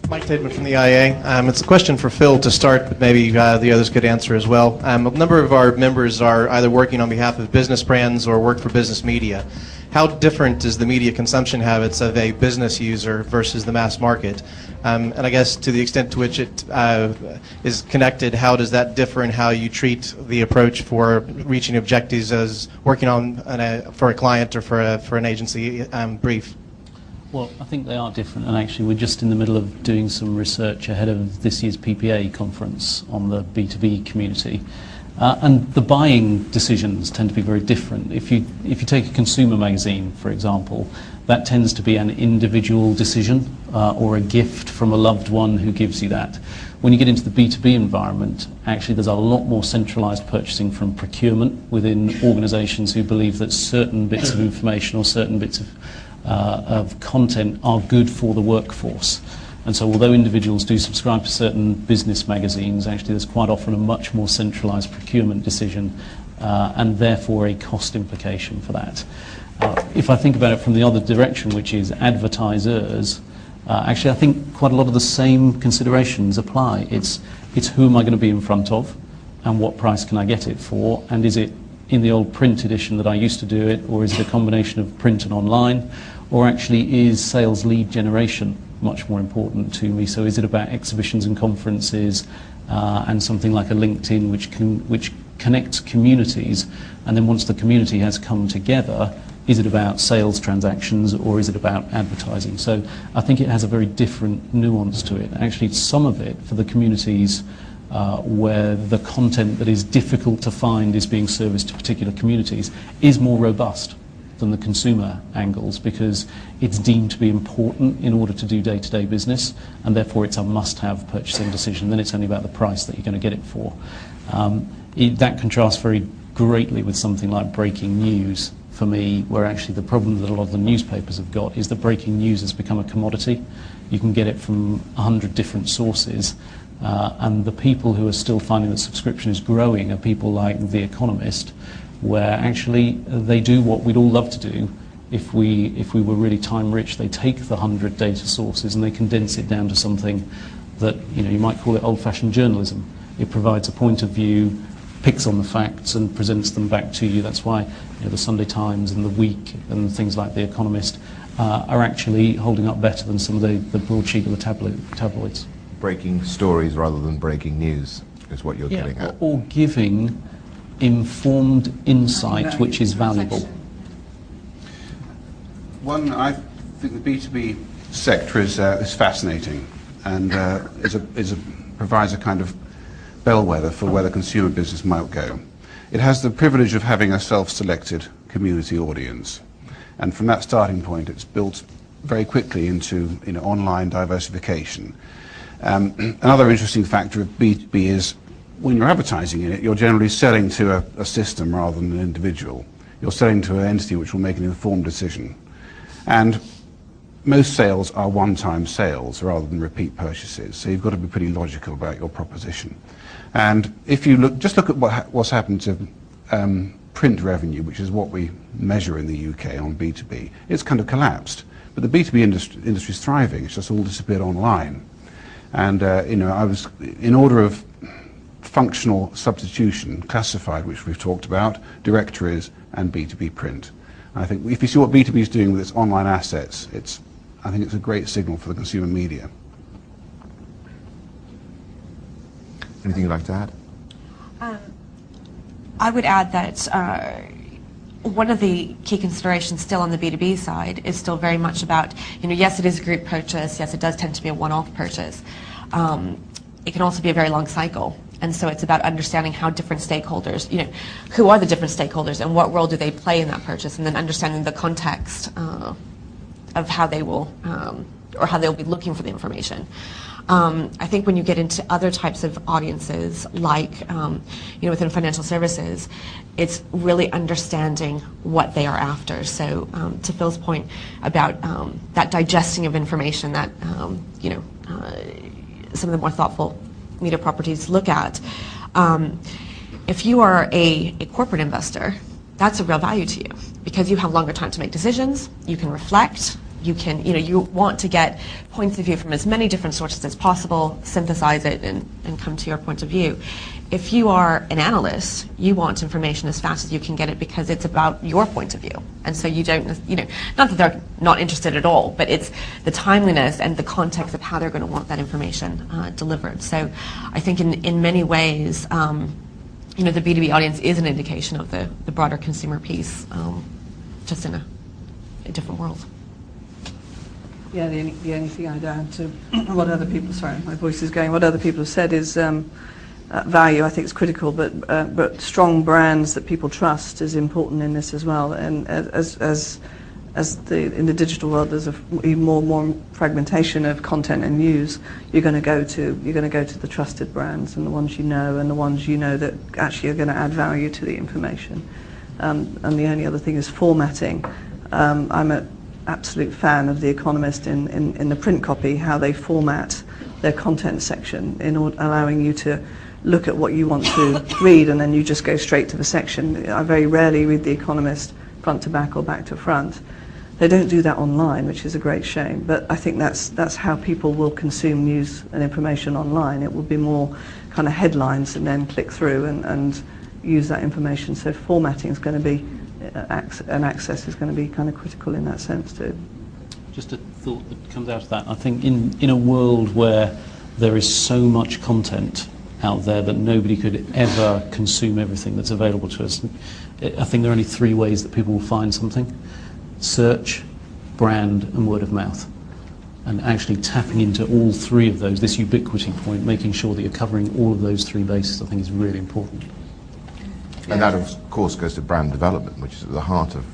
Mike Tateman from the IA. It's a question for Phil to start, but maybe the others could answer as well. A number of our members are either working on behalf of business brands or work for business media. How different is the media consumption habits of a business user versus the mass market? And I guess to the extent to which it is connected, how does that differ in how you treat the approach for reaching objectives as working on for a client or for an agency brief? Well, I think they are different, and actually we're just in the middle of doing some research ahead of this year's PPA conference on the B2B community. And the buying decisions tend to be very different. If you take a consumer magazine, for example, that tends to be an individual decision or a gift from a loved one who gives you that. When you get into the B2B environment, actually there's a lot more centralized purchasing from procurement within organizations who believe that certain bits of information or certain bits of content are good for the workforce. And so although individuals do subscribe to certain business magazines, actually there's quite often a much more centralized procurement decision and therefore a cost implication for that. If I think about it from the other direction, which is advertisers, actually I think quite a lot of the same considerations apply. It's who am I going to be in front of and what price can I get it for, and is it in the old print edition that I used to do it, or is it a combination of print and online, or actually is sales lead generation much more important to me? So is it about exhibitions and conferences and something like a LinkedIn which connects communities, and then once the community has come together, is it about sales transactions or is it about advertising? So I think it has a very different nuance to it. Actually, some of it for the communities where the content that is difficult to find is being serviced to particular communities is more robust than the consumer angles, because it's deemed to be important in order to do day-to-day business, and therefore it's a must-have purchasing decision. Then it's only about the price that you're going to get it for. That contrasts very greatly with something like breaking news for me, where actually the problem that a lot of the newspapers have got is that breaking news has become a commodity. You can get it from 100 different sources, and the people who are still finding that subscription is growing are people like The Economist, where actually they do what we'd all love to do if we were really time rich. They take the 100 data sources and they condense it down to something that, you know, you might call it old-fashioned journalism. It provides a point of view, picks on the facts and presents them back to you. That's why, you know, the Sunday Times and the Week and things like The Economist are actually holding up better than some of the broadsheet of the tabloids. Breaking stories rather than breaking news is what you're getting at. Or giving informed insight which is valuable. I think the B2B sector is fascinating, and provides a kind of bellwether for where the consumer business might go. It has the privilege of having a self-selected community audience, and from that starting point it's built very quickly into, you know, online diversification. Another interesting factor of B2B is when you're advertising in it, you're generally selling to a system rather than an individual. You're selling to an entity which will make an informed decision. And most sales are one-time sales rather than repeat purchases, so you've got to be pretty logical about your proposition. And if you look at what's happened to print revenue, which is what we measure in the UK on B2B, it's kind of collapsed. But the B2B industry is thriving. It's just all disappeared online. And you know, in order of functional substitution, classified, which we've talked about, directories, and B2B print. And I think if you see what B2B is doing with its online assets, I think it's a great signal for the consumer media. Anything you'd like to add? I would add that one of the key considerations still on the B2B side is still very much about, you know, yes, it is a group purchase, yes, it does tend to be a one-off purchase. It can also be a very long cycle. And so it's about understanding how different stakeholders, you know, who are the different stakeholders and what role do they play in that purchase, and then understanding the context of how they will, or how they'll be looking for the information. I think when you get into other types of audiences, like, you know, within financial services, it's really understanding what they are after. So to Phil's point about that digesting of information that, you know, some of the more thoughtful media properties look at. If you are a corporate investor, that's a real value to you because you have longer time to make decisions, you can reflect, you can, you want to get points of view from as many different sources as possible, synthesize it, and come to your point of view. If you are an analyst, you want information as fast as you can get it because it's about your point of view. And so you don't, not that they're not interested at all, but it's the timeliness and the context of how they're going to want that information delivered. So I think in many ways, the B2B audience is an indication of the broader consumer piece, just in a different world. Yeah, the only thing I'd add to what other people, sorry, my voice is going, what other people have said is value, I think, is critical, but strong brands that people trust is important in this as well. And in the digital world, there's even more fragmentation of content and news. You're going to go to the trusted brands and the ones you know, and the ones you know that actually are going to add value to the information. And the only other thing is formatting. I'm an absolute fan of The Economist in the print copy, how they format their content section in allowing you to look at what you want to read, and then you just go straight to the section. I very rarely read The Economist front to back or back to front. They don't do that online, which is a great shame, but I think that's how people will consume news and information online. It will be more kind of headlines and then click through and use that information. So formatting is going to be, and access is going to be kind of critical in that sense too. Just a thought that comes out of that. I think in a world where there is so much content out there that nobody could ever consume everything that's available to us, I think there are only three ways that people will find something: search, brand, and word of mouth. And actually tapping into all three of those, this ubiquity point, making sure that you're covering all of those three bases, I think is really important. And that, of course, goes to brand development, which is at the heart of